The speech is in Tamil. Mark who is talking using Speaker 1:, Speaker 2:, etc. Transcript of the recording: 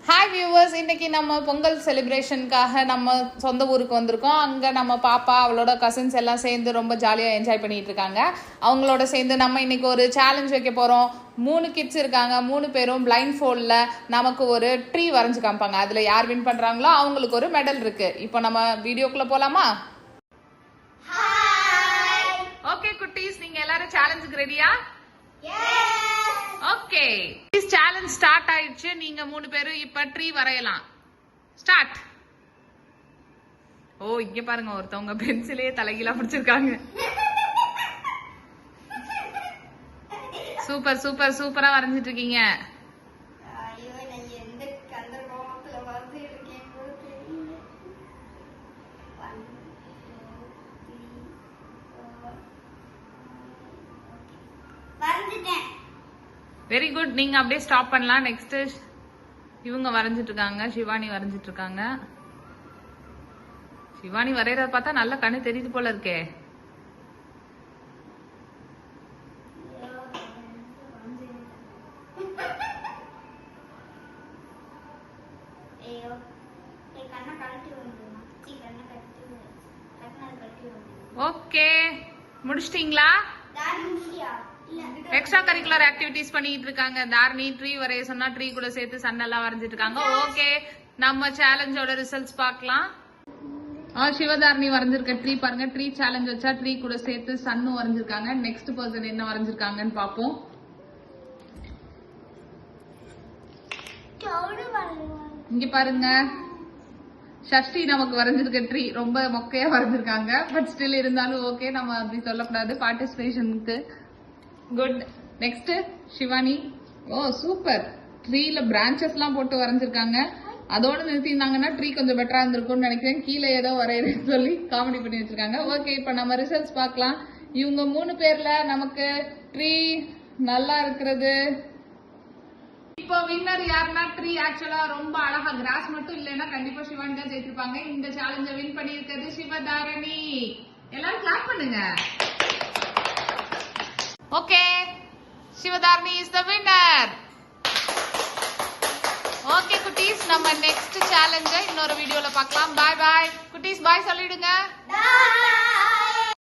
Speaker 1: ஹாய் வியூவர்ஸ், இன்னைக்கு நம்ம பொங்கல் செலிப்ரேஷனுக்காக நம்ம சொந்த ஊருக்கு வந்திருக்கோம். அங்கே நம்ம பாப்பா அவளோட கசின்ஸ் எல்லாம் சேர்ந்து ரொம்ப ஜாலியாக என்ஜாய் பண்ணிட்டு இருக்காங்க. அவங்களோட சேர்ந்து நம்ம இன்னைக்கு ஒரு சேலஞ்ச் வைக்க போகிறோம். 3 கிட்ஸ் இருக்காங்க. 3 பேரும் பிளைண்ட் ஃபோல்டில் நமக்கு ஒரு ட்ரீ வரைஞ்சு காமிப்பாங்க. அதில் யார் வின் பண்ணுறாங்களோ அவங்களுக்கு ஒரு மெடல் இருக்கு. இப்போ நம்ம வீடியோக்குள்ளே போகலாமா? ஓகே குட்டீஸ், நீங்க எல்லாரும் சேலஞ்சுக்கு ரெடியா? ஓகே, சேலஞ்ச் ஸ்டார்ட் ஆயிடுச்சு. நீங்க 3 பேரும் இப்ப ட்ரீ வரையலாம். ஸ்டார்ட். ஓ, இங்க பாருங்க, ஒருத்தவங்க பென்சிலே தலைகீழா பிடிச்சிருக்காங்க. சூப்பர் சூப்பர் சூப்பரா வரைஞ்சிட்டு இருக்கீங்க. Very good. நீங்க அப்படியே ஸ்டாப் பண்ணலாம். நெக்ஸ்ட் இவங்க வரைஞ்சிட்டு இருக்காங்க. சிவானி வரைஞ்சிட்டு இருக்காங்க. சிவானி வரையறத பார்த்தா நல்ல கண்ணு தெரியுது போல இருக்கே. ஓகே, முடிச்சிட்டீங்களா? எக்ஸ்ட்ரா கரிக்குலர் ஆக்டிவிட்டிஸ் பண்ணிட்டு இருக்காங்க. தாரணி ட்ரீ வரைய சொன்னா ட்ரீ கூட சேர்த்து சன்னெல்லாம் வரைஞ்சிட்டு இருக்காங்க. ஓகே, நம்ம சேலஞ்சோட ரிசல்ட்ஸ் பார்க்கலாம். சிவதாரணி வரைஞ்சிருக்க ட்ரீ பாருங்க. ட்ரீ சேலஞ்ச் வச்சா ட்ரீ கூட சேர்த்து சன்னும் வரைஞ்சிருக்காங்க. நெக்ஸ்ட் பர்சன் என்ன வரைஞ்சிருக்காங்கன்னு பாப்போம். இங்க பாருங்க, ஷஷ்டி நமக்கு வரைஞ்சிருக்க ட்ரீ ரொம்ப மொக்கையா வரைஞ்சிருக்காங்க. பட் ஸ்டில் இருந்தாலும் ஓகே, நம்ம அப்படி சொல்லக்கூடாது. பார்ட்டிசிபேஷனுக்கு குட். நெக்ஸ்ட் சிவானி. ஓ சூப்பர், ட்ரீல பிரான்ச்சஸ் எல்லாம் போட்டு வரைஞ்சிருக்காங்க. அதோட நிறுத்திருந்தாங்கன்னா ட்ரீ கொஞ்சம் பெட்டரா இருந்திருக்கும்னு நினைக்கிறேன். கீழே ஏதோ வரையறேன்னு சொல்லி காமெடி பண்ணி வச்சிருக்காங்க. ஓகே, இப்ப நம்ம ரிசல்ட்ஸ் பார்க்கலாம். இவங்க 3 பேர்ல நமக்கு ட்ரீ நல்லா இருக்கிறது. இப்போ வின்னர் யாருன்னா, ட்ரீ ஆக்சுவலா ரொம்ப அழகா கிராஸ் மட்டும் இல்லைன்னா கண்டிப்பா சிவானி தான் ஜெயிச்சிருப்பாங்க. இந்த சேலஞ்ச வின் பண்ணி இருக்கிறது சிவதாரணி. எல்லாரும் கிளாப் பண்ணுங்க. Okay, Sivadharani is the winner. Okay குட்டீஸ், நம்ம நெக்ஸ்ட் சேலஞ்ச இன்னொரு வீடியோல பார்க்கலாம். பாய் பாய் குட்டீஸ், பாய் சொல்லிடுங்க.